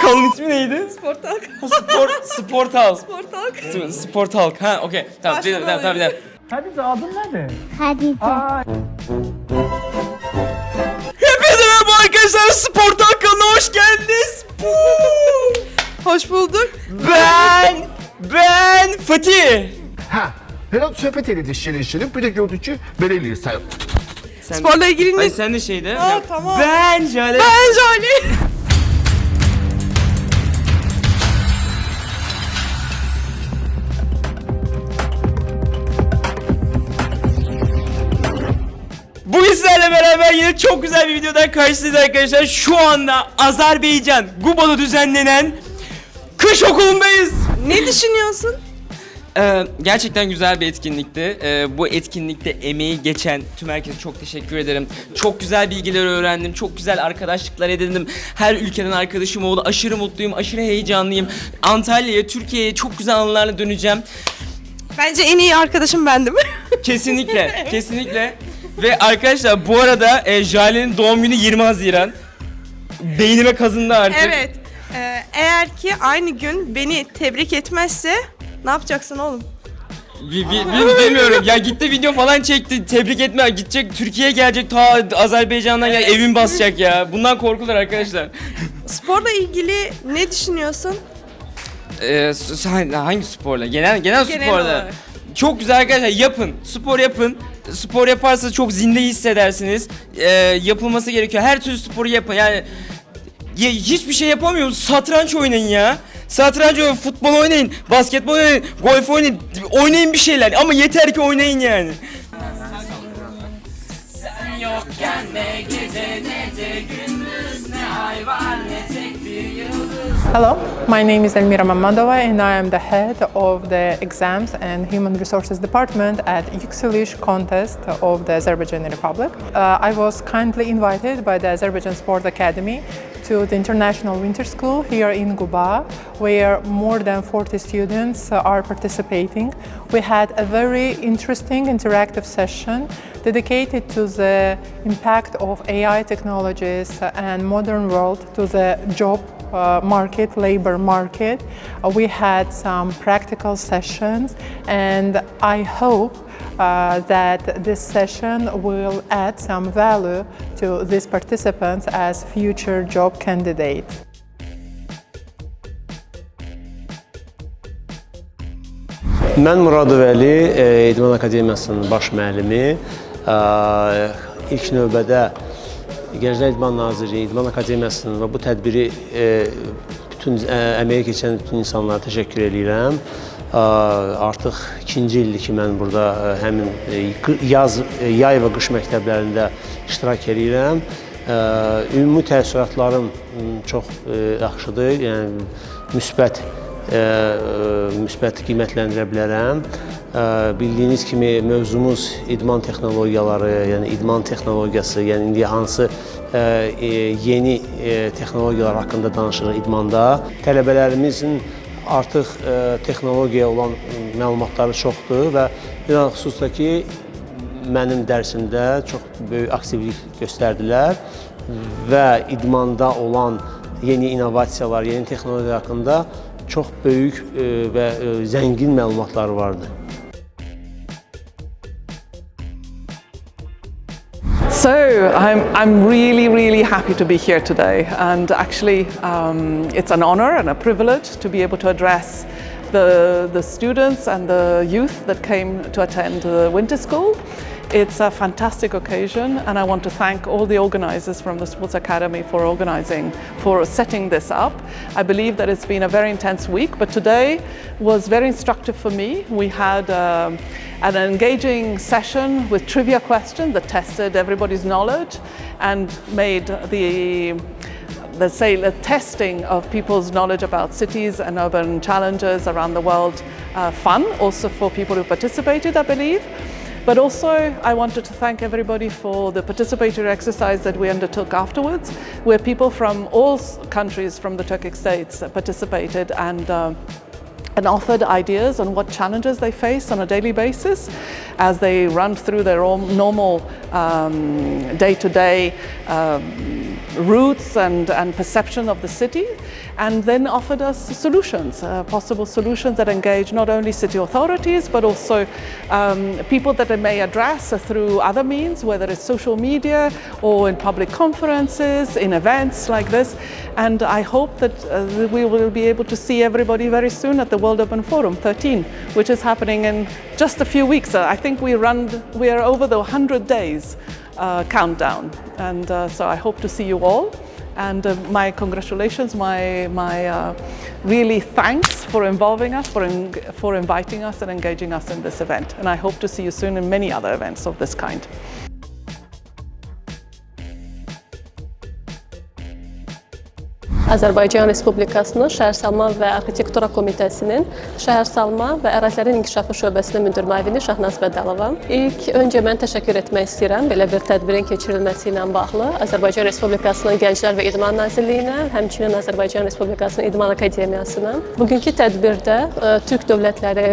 Kanalın ismi neydi? Sportalk. Sportal. Sportalk. Sportalk. Ha okey. Tamam. Tamam. Hadize adın nedir? Hadize. Hepinize merhaba arkadaşlar. Sportalk kanalına hoş geldiniz. Hoş bulduk. Ben Fatih. Ha, Berat söhbət edirdi şirin-şirin, bir də gördük ki, belə eləyir sən. Sporla ilgili ne? Ay sen de şeyde. Aa, tamam. Ben Jale. Ben Jolly. Bugün sizlerle beraber yine çok güzel bir videodan karşınızdayız arkadaşlar. Şu anda Azerbaycan Guba'da düzenlenen kış okulundayız. Ne düşünüyorsun? Gerçekten güzel bir etkinlikti. Bu etkinlikte emeği geçen tüm herkese çok teşekkür ederim. Çok güzel bilgiler öğrendim. Çok güzel arkadaşlıklar edindim. Her ülkeden arkadaşım oldu. Aşırı mutluyum, aşırı heyecanlıyım. Antalya'ya, Türkiye'ye çok güzel anılarla döneceğim. Bence en iyi arkadaşım bendim. Kesinlikle, kesinlikle. Ve arkadaşlar bu arada Jale'nin doğum günü 20 Haziran. Beynime kazındı artık. Evet. Eğer ki aynı gün beni tebrik etmezse ne yapacaksın oğlum? Bilmiyorum ya, gitti video falan çekti, tebrik etme, gidecek Türkiye'ye gelecek, ta Azerbaycan'dan ya evin basacak ya, bundan korkulur arkadaşlar. Sporla ilgili ne düşünüyorsun? Hangi sporla? Genel sporla. olarak. Çok güzel arkadaşlar, yapın, spor yapın. Spor yaparsanız çok zinde hissedersiniz. Yapılması gerekiyor, her türlü sporu yapın yani. Hiçbir şey yapamıyoruz, satranç oynayın ya. Satranç oynayın, futbol oynayın, basketbol oynayın, golf oynayın, oynayın bir şeyler ama yeter ki oynayın yani. Sen yokken ne gece ne de gündüz, ne ay var ne tek bir yıldız. Hello, my name is Elmira Mamadova and I am the head of the Exams and Human Resources Department at Yükseliş Contest of the Azerbaijani Republic. I was kindly invited by the Azerbaijan Sport Academy to the International Winter School here in Guba, where more than 40 students are participating. We had a very interesting interactive session dedicated to the impact of AI technologies and modern world to the job market, labor market. We had some practical sessions and I hope that this session will add some value to these participants as future job candidates. Mən Muradov Əli, İdman Akademiyasının baş müəllimi. İlk növbədə Gənclər İdman Nazirliyi, İdman Akademiyasının və bu tədbiri bütün əməyə keçən bütün insanlara təşəkkür edirəm. Artıq ikinci ildir ki, mən burada həmin yay və qış məktəblərində iştirak edirəm. Ümumi təəssüratlarım çox yaxşıdır, yəni müsbət qiymətləndirə bilərəm. Bildiyiniz kimi mövzumuz idman texnologiyaları, yəni idman texnologiyası, yəni indi hansı yeni texnologiyalar haqqında danışırıq idmanda. Tələbələrimizin artıq texnologiyaya olan məlumatları çoxdur və xüsusən ki, mənim dərsimdə çox böyük aktivlik göstərdilər və idmanda olan yeni innovasiyalar, yeni texnologiyalar haqqında çox böyük və zəngin məlumatlar vardı. So I'm really happy to be here today, and actually it's an honor and a privilege to be able to address the students and the youth that came to attend the winter school. It's a fantastic occasion and I want to thank all the organizers from the Sports Academy for setting this up. I believe that it's been a very intense week, but today was very instructive for me. We had an engaging session with trivia questions that tested everybody's knowledge and made the testing of people's knowledge about cities and urban challenges around the world fun, also for people who participated, I believe. But also, I wanted to thank everybody for the participatory exercise that we undertook afterwards, where people from all countries from the Turkic states participated and and offered ideas on what challenges they face on a daily basis as they run through their own normal day-to-day routes and perception of the city, and then offered us solutions, possible solutions that engage not only city authorities but also people that they may address through other means, whether it's social media or in public conferences, in events like this. And I hope that we will be able to see everybody very soon at the World Urban Forum 13, which is happening in just a few weeks. I think we are over the 100 days countdown, and so I hope to see you all. And my congratulations, my really thanks for involving us, for inviting us and engaging us in this event. And I hope to see you soon in many other events of this kind. Azərbaycan Respublikasının Şəhərsalma və Arxitektura Komitəsinin Şəhərsalma və Ərazilərin İnkişafı şöbəsinin müdir müavini Şahnaz Bədəlova. Öncə mən təşəkkür etmək istəyirəm belə bir tədbirin keçirilməsi ilə bağlı Azərbaycan Respublikasının Gənclər və İdman Nazirliyinə, həmçinin Azərbaycan Respublikasının İdman Akademiyasına. Bugünkü tədbirdə Türk dövlətləri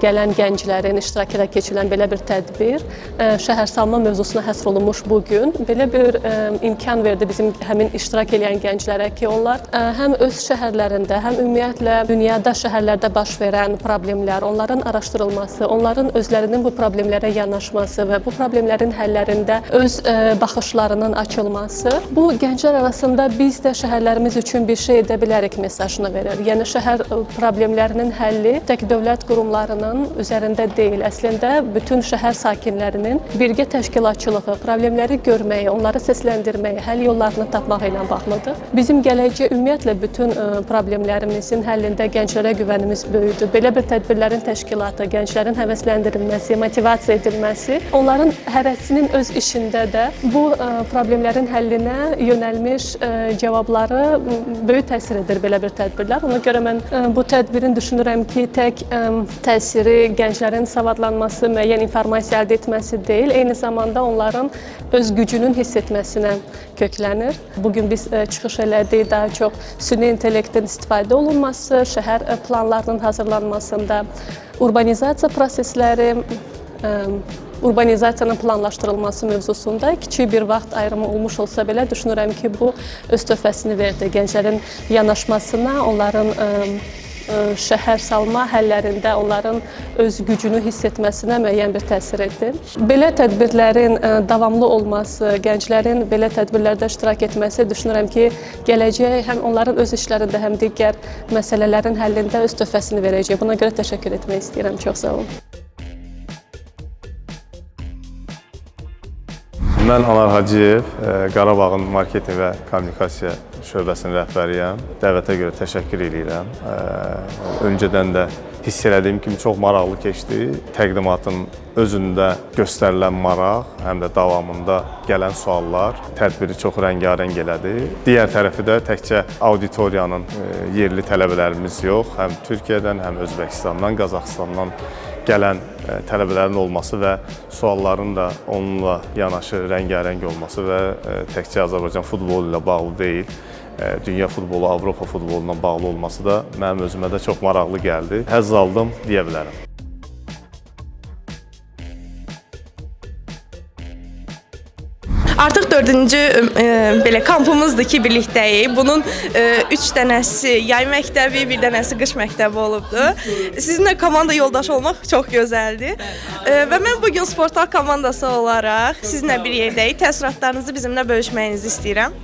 gələn gənclərin iştirakı ilə keçirilən belə bir tədbir, şəhərsalma mövzusuna həsr olunmuş bu gün belə bir imkan verdi bizim həmin iştirak edən gənclərə ki, onlar həm öz şəhərlərində, həm ümumiyyətlə dünyada şəhərlərdə baş verən problemlər, onların araşdırılması, onların özlərinin bu problemlərə yanaşması və bu problemlərin həllərində öz baxışlarının açılması, bu gənclər arasında biz də şəhərlərimiz üçün bir şey edə bilərik mesajını verir. Yəni şəhər problemlərinin həlli tək dövlət qurumlarının üzərində deyil, əslində bütün şəhər sakinlərinin birgə təşkilatçılığı, problemləri görməyi, onları səsləndirməyi, həll yollarını tapmağı ilə bağlıdır. Bizim gələcək ümumiyyətlə bütün problemlərimizin həllində gənclərə güvənimiz böyükdür. Belə bir tədbirlərin təşkilatı, gənclərin həvəsləndirilməsi, motivasiya edilməsi, onların hərəsinin öz işində də bu problemlərin həllinə yönəlmiş cavabları böyük təsir edir belə bir tədbirlər. Ona görə mən bu tədbirin düşünürəm ki, tək təsiri gənclərin savadlanması, müəyyən informasiya əldə etməsi deyil, eyni zamanda onların öz gücünün hiss etməsinə köklənir. Bugün biz çıxış elədik, daha çox süni intellektin istifadə olunması, şəhər planlarının hazırlanmasında, urbanizasiya prosesləri, urbanizasiyanın planlaşdırılması mövzusunda kiçik bir vaxt ayrımı olmuş olsa belə düşünürəm ki, bu öz töhfəsini verdi gənclərin yanaşmasına, onların şəhər salma həllərində onların öz gücünü hiss etməsinə müəyyən bir təsir etdi. Belə tədbirlərin davamlı olması, gənclərin belə tədbirlərdə iştirak etməsi düşünürəm ki, gələcək həm onların öz işlərində, həm digər məsələlərin həllində öz töhfəsini verəcək. Buna görə təşəkkür etmək istəyirəm. Çox sağ olun. Mən Anar Hacıyev, Qarabağın Marketinq və Kommunikasiya şöbəsinin rəhbəriyəm. Dəvətə görə təşəkkür edirəm. Öncədən də hiss elədiyim kimi çox maraqlı keçdi. Təqdimatın özündə göstərilən maraq, həm də davamında gələn suallar tədbiri çox rəngarəng elədi. Digər tərəfi də təkcə auditoriyanın yerli tələbələrimiz yox, həm Türkiyədən, həm Özbəkistandan, Qazaxıstandan gələn tələbələrin olması və sualların da onunla yanaşı rəngarəng olması və təkcə Azərbaycan futbolu ilə bağlı deyil, dünya futbolu, Avropa futboluna bağlı olması da mənim özümə də çox maraqlı gəldi. Həzz aldım deyə bilərəm. Artıq 4-cü belə kampımızdır ki, birlikdəyik. Bunun 3 dənəsi yay məktəbi, bir dənəsi qış məktəbi olubdu. Sizinlə komanda yoldaşı olmaq çox gözəldir. Və mən bugün Sportal komandası olaraq sizinlə bir yerdəyik. Təəssüratlarınızı bizimlə bölüşməyinizi istəyirəm.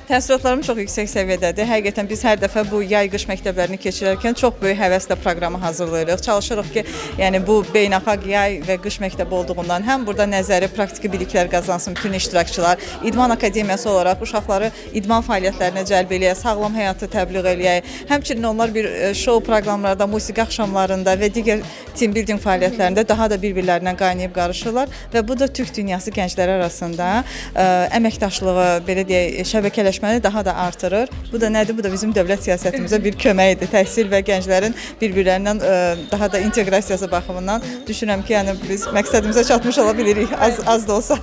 Təəssüratlarım çox yüksək səviyyədədir. Həqiqətən biz hər dəfə bu yay-qış məktəblərini keçirərkən çox böyük həvəslə proqramı hazırlayırıq. Çalışırıq ki, yəni bu beynəlxalq yay və qış məktəbi olduğundan həm burada nəzəri, praktiki biliklər qazansın bütün iştirakçılar. İdman Akademiyası olaraq uşaqları idman fəaliyyətlərinə cəlb eləyək, sağlam həyatı təbliğ eləyək. Həmçinin onlar bir şou proqramlarda, musiqi axşamlarında və digər team building fəaliyyətlərində daha da bir-birlərindən qaynayıb qarışırlar və bu da Türk dünyası gəncləri arasında əməkdaşlığı, belə deyək, şəbəkələşməni daha da artırır. Bu da nədir? Bu da bizim dövlət siyasətimizə bir köməkdir. Təhsil və gənclərin bir-birlərindən daha da inteqrasiyası baxımından düşünürəm ki, yəni biz məqsədimizə çatmış ola bilirik, az da olsa.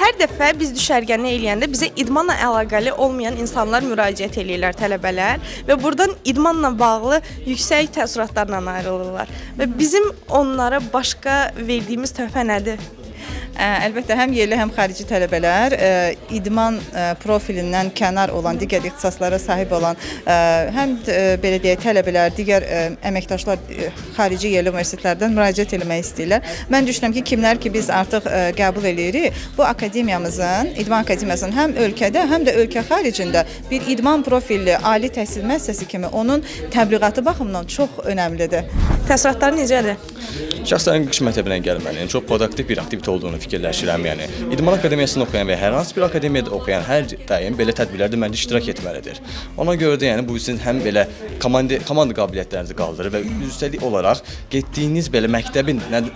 Hər dəfə biz düşərgəni eləyəndə bizə idmanla əlaqəli olmayan insanlar müraciət eləyirlər, tələbələr və buradan idmanla bağlı yüksək təəssüratlarla ayrılırlar. Və bizim onlara başqa verdiyimiz töhfə nədir? Əlbəttə, həm yerli, həm xarici tələbələr idman profilindən kənar olan, digər ixtisaslara sahib olan, həm belə deyək, tələbələr, digər əməkdaşlar xarici yerli universitetlərdən müraciət etmək istəyirlər. Mən düşünürəm ki, kimlər ki biz artıq qəbul edirik, bu akademiyamızın, idman akademiyasının həm ölkədə, həm də ölkə xaricində bir idman profilli ali təhsil müəssisəsi kimi onun təbliğatı baxımından çox önəmlidir. Təəssüratları necədir? Şəxsən qış məktəbinə gəlmənin çox produktiv bir aktivitə olduğunu fikirləşirəm. Yəni İdman Akademiyasında oxuyan və hər hansı bir akademiyada oxuyan hər daim belə tədbirlərdə məncə iştirak etməlidir. Ona görə də yəni bu sizin həm belə komanda qabiliyyətlərinizi qaldırır və üstəlik olaraq getdiyiniz belə məktəbin, yəni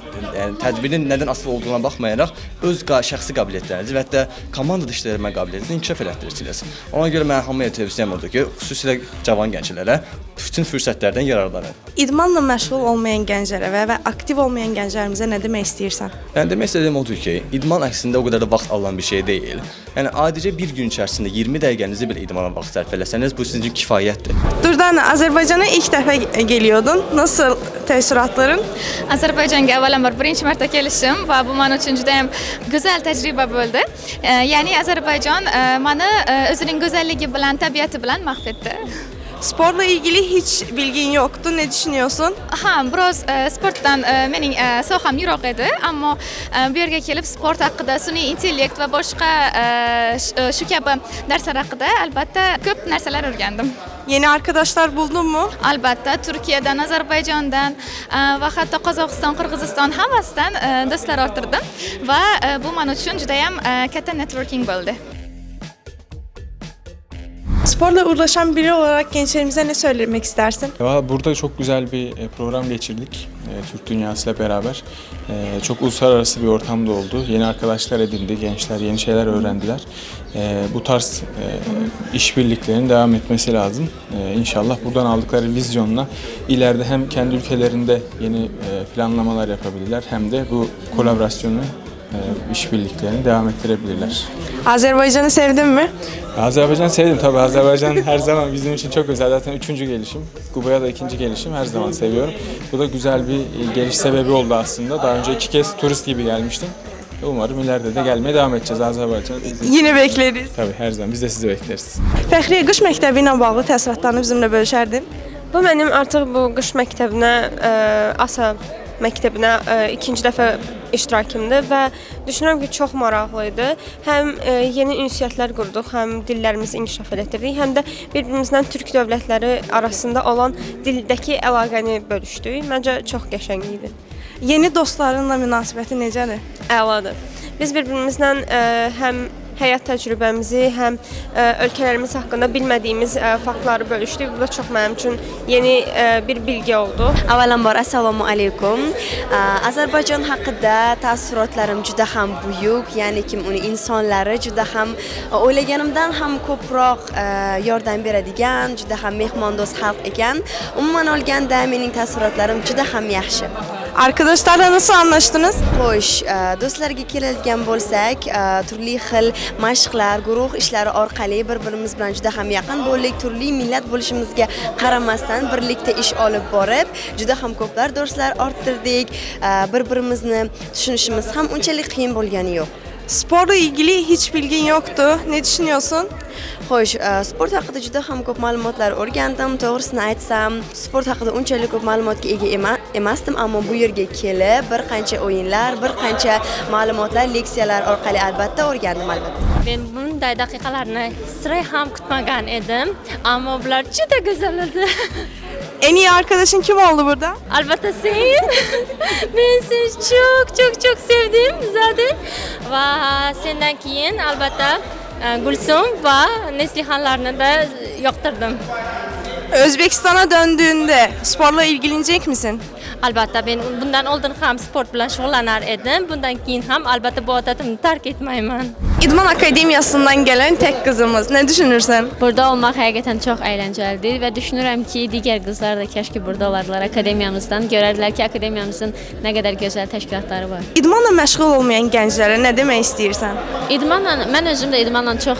tədbirin nədən asılı olduğuna baxmayaraq öz şəxsi qabiliyyətlərinizi və hətta komandada işləmə qabiliyyətinizi inkişaf elətdirirsiniz. Ona görə mən hamıya tövsiyəm odur ki, xüsusilə cavan gənclərə bütün fürsətlərdən yararlanın. İdmanla məşğul olmayan gənclərə və aktiv olmayan gənclərimizə nə demək istəyirsən? Yəni demək istədiyim odur ki, idman əslində o qədər də vaxt alan bir şey deyil. Yəni adicə bir gün içərisində 20 dəqiqənizi belə idmana vaxt sərf eləsəniz, bu sizin üçün kifayətdir. Durdana, Azərbaycana ilk dəfə gəliyordun. Nasıl təəssüratların? Azərbaycanga avvalambor birinchi marta kelishim va bu men uchun juda ham go'zal tajriba bo'ldi. Ya'ni Azərbaycan meni o'zining go'zalligi bilan, tabiati bilan mahv etdi. Sporla ilgili hiç bilgin yoktu. Ne düşünüyorsun? Biroz sportdan mening soham yiroq edi, ammo bu yerga kelib sport haqida, sun'iy intellekt va boshqa shu kabi darslar haqida albatta ko'p narsalar o'rgandim. Yeni arkadaşlar buldun mu? Albatta, Turkiyadan, Ozarbayjondan va hatto Qozog'iston, Qirg'iziston hammasidan do'stlar orttirdim va bu men uchun juda ham katta networking bo'ldi. Sporla uğraşan biri olarak gençlerimize ne söylemek istersin? Burada çok güzel bir program geçirdik. Türk dünyasıyla beraber. Çok uluslararası bir ortamda oldu. Yeni arkadaşlar edindi, gençler yeni şeyler öğrendiler. Bu tarz işbirliklerinin devam etmesi lazım. İnşallah buradan aldıkları vizyonla ileride hem kendi ülkelerinde yeni planlamalar yapabilirler hem de bu kolaborasyonu işbirliklerini devam ettirebilirler. Azerbaycan'ı sevdin mi? Azerbaycan'ı sevdim tabii. Azerbaycan her zaman bizim için çok özel. Zaten 3. gelişim. Kuba'ya da 2. gelişim. Her zaman seviyorum. Bu da güzel bir geliş sebebi oldu aslında. Daha önce 2 kez turist gibi gelmiştim. Umarım ileride de gelmeye devam edeceğiz Azerbaycan'a. Yine bekleriz. Tabii her zaman. Biz de sizi bekleriz. Fəxriyə, qış məktəbi ilə bağlı təəssüratlarını bizimlə bölüşərdin? Bu mənim artıq bu qış məktəbinə, ASA məktəbinə ikinci dəfə iştirakımdır və düşünürəm ki, çox maraqlı idi. Həm yeni ünsiyyətlər qurduq, həm dillərimizi inkişaf etdirdik, həm də bir-birimizdən türk dövlətləri arasında olan dildəki əlaqəni bölüşdük. Məncə çox qəşəng idi. Yeni dostlarınla münasibəti necədir? Əladır. Biz bir-birimizlə həm həyat təcrübəmizi, həm ölkələrimiz haqqında bilmədiyimiz faktları bölüşdük. Bu da çox mənim üçün yeni bir bilgi oldu. Avvalambor assalomu alaykum. Azərbaycan haqqında təəssüratlarım juda ham buyuk, ya'ni kim uni insonlari juda ham o'ylaganimdan ham ko'proq yordam beradigan, juda ham mehmondo'st xalq ekan. Umuman olganda mening təəssüratlarim juda ham yaxshi. Arkadaşlarla nasıl anlaştınız? Xo'sh, do'stlarga keladigan bo'lsak, turli xil mashqlar, guruh ishlari orqali bir-birimiz bilan juda ham yaqin bo'ldik. Turli millat bo'lishimizga qaramasdan birlikda ish olib borib, juda ham ko'plar do'stlar orttirdik. Bir-birimizni tushunishimiz ham unchalik qiyin bo'lgani yo'q. Sporla ilgili hiç bilgin yoktu. Ne düşünüyorsun? Xo'sh, sport haqida juda ham ko'p ma'lumotlar o'rgandim. To'g'risini aytsam, sport haqida unchalik ko'p ma'lumotga ega emasdim, ammo bu yerga kelib bir qancha o'yinlar, bir qancha ma'lumotlar, leksiyalar orqali albatta o'rgandim albatta. Men bunday daqiqalarni sira ham kutmagan edim, ammo bular juda go'zal edi. En iyi arkadaşın kim oldu burada? Albatta sen. Men seni çok sevdim zaten. Va sendan keyin albatta Gulsum va Neslihanlarni da yoqtirdim. Özbekistan'a döndüğünde sporla ilgilenecek misin? Albatta ben bundan oldun ham sport bilan shug'ullanar edim. Bundan keyin ham albatta bu odatimni tark etmayman. İdman Akademiyasından gelen tek kızımız. Ne düşünürsen? Burada olmaq həqiqətən çox əyləncəlidir və düşünürəm ki, digər qızlar da kəşki burada olardılar akademiyamızdan. Görərdilər ki, akademiyamızın nə qədər gözəl təşkilatları var. İdmanla məşğul olmayan gənclərə nə demək istəyirsən? Mən özüm də idmanla çox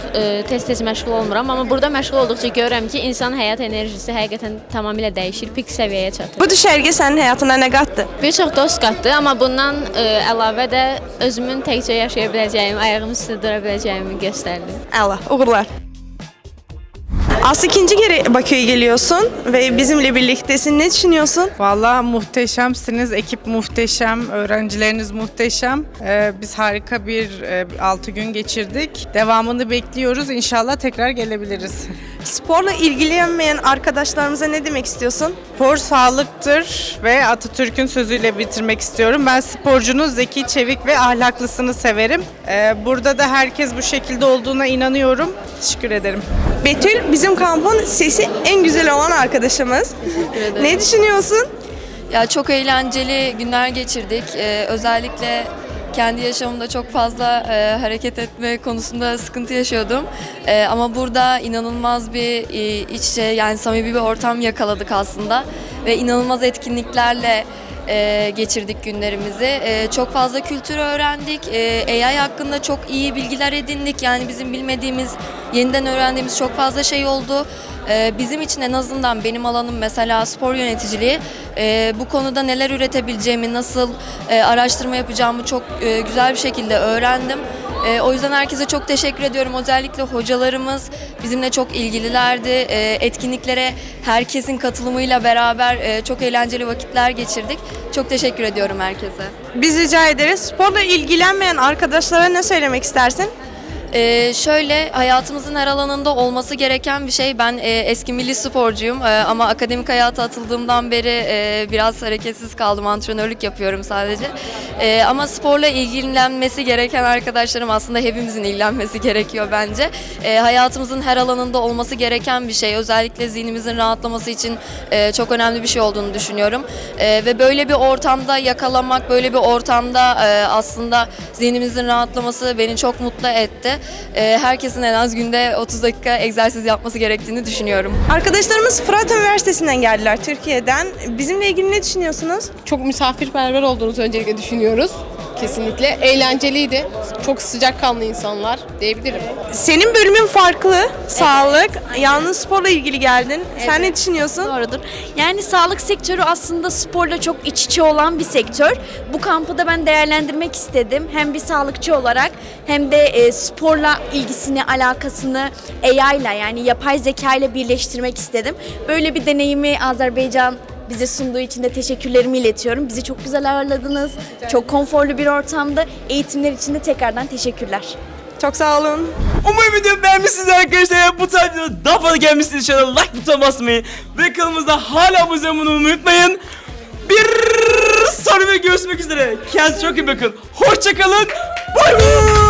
tez-tez məşğul olmuram, amma burada məşğul olduqca görürəm ki, insan həyat enerjisi həqiqətən tamamilə dəyişir, pik səviyyəyə çatır. Bu düşərgə sənin həyatına nə qatdı? Bir çox dost qatdı, amma bundan əlavə də özümün təkcə yaşaya biləcəyim, ayağım üstə dura biləcəyimi göstərdi. Allah, uğurlar. Aslında ikinci kere Bakü'ye geliyorsun ve bizimle birliktesin. Ne düşünüyorsun? Vallahi muhteşemsiniz. Ekip muhteşem, öğrencileriniz muhteşem. Biz harika bir 6 gün geçirdik. Devamını bekliyoruz. İnşallah tekrar gelebiliriz. Sporla ilgilenmeyen arkadaşlarımıza ne demek istiyorsun? Spor sağlıktır ve Atatürk'ün sözüyle bitirmek istiyorum. Ben sporcunun zeki, çevik ve ahlaklısını severim. Burada da herkes bu şekilde olduğuna inanıyorum. Teşekkür ederim. Betül bizim kampın sesi en güzel olan arkadaşımız. Ne düşünüyorsun? Ya çok eğlenceli günler geçirdik. Özellikle kendi yaşamımda çok fazla hareket etme konusunda sıkıntı yaşıyordum. Ama burada inanılmaz bir iç içe yani samimi bir ortam yakaladık aslında. Ve inanılmaz etkinliklerle geçirdik günlerimizi. Çok fazla kültür öğrendik. AI hakkında çok iyi bilgiler edindik. Yani bizim bilmediğimiz, yeniden öğrendiğimiz çok fazla şey oldu. Bizim için en azından benim alanım mesela spor yöneticiliği. Bu konuda neler üretebileceğimi, nasıl araştırma yapacağımı çok güzel bir şekilde öğrendim. O yüzden herkese çok teşekkür ediyorum. Özellikle hocalarımız bizimle çok ilgililerdi. Etkinliklere herkesin katılımıyla beraber çok eğlenceli vakitler geçirdik. Çok teşekkür ediyorum herkese. Biz rica ederiz. Sporla ilgilenmeyen arkadaşlara ne söylemek istersin? Şöyle hayatımızın her alanında olması gereken bir şey. Ben eski milli sporcuyum ama akademik hayata atıldığımdan beri biraz hareketsiz kaldım. Antrenörlük yapıyorum sadece. Ama sporla ilgilenmesi gereken arkadaşlarım aslında hepimizin ilgilenmesi gerekiyor bence. Hayatımızın her alanında olması gereken bir şey. Özellikle zihnimizin rahatlaması için çok önemli bir şey olduğunu düşünüyorum. Ve böyle bir ortamda yakalamak, böyle bir ortamda aslında zihnimizin rahatlaması beni çok mutlu etti. Herkesin en az günde 30 dakika egzersiz yapması gerektiğini düşünüyorum. Arkadaşlarımız Fırat Üniversitesi'nden geldiler, Türkiye'den. Bizimle ilgili ne düşünüyorsunuz? Çok misafirperver olduğunuzu öncelikle düşünüyoruz. Kesinlikle. Eğlenceliydi. Çok sıcakkanlı insanlar diyebilirim. Senin bölümün farklı, sağlık. Yalnız sporla ilgili geldin. Sen ne düşünüyorsun? Doğrudur. Yani sağlık sektörü aslında sporla çok iç içe olan bir sektör. Bu kampı da ben değerlendirmek istedim. Hem bir sağlıkçı olarak hem de sporla ilgisini, alakasını AI ile yani yapay zeka ile birleştirmek istedim. Böyle bir deneyimi Azerbaycan bize sunduğu için de teşekkürlerimi iletiyorum. Bizi çok güzel ağırladınız. Çok konforlu bir ortamda. Eğitimler için de tekrardan teşekkürler. Çok sağ olun. Umarım videoyu beğenmişsiniz arkadaşlar. Bu tarz videoda daha fazla gelmişsiniz. İnşallah like butonuna basmayı ve kanalımıza hala abone olmayı unutmayın. Bir sonraki görüşmek üzere. Kendinize çok iyi bakın. Hoşça kalın. Bay bay.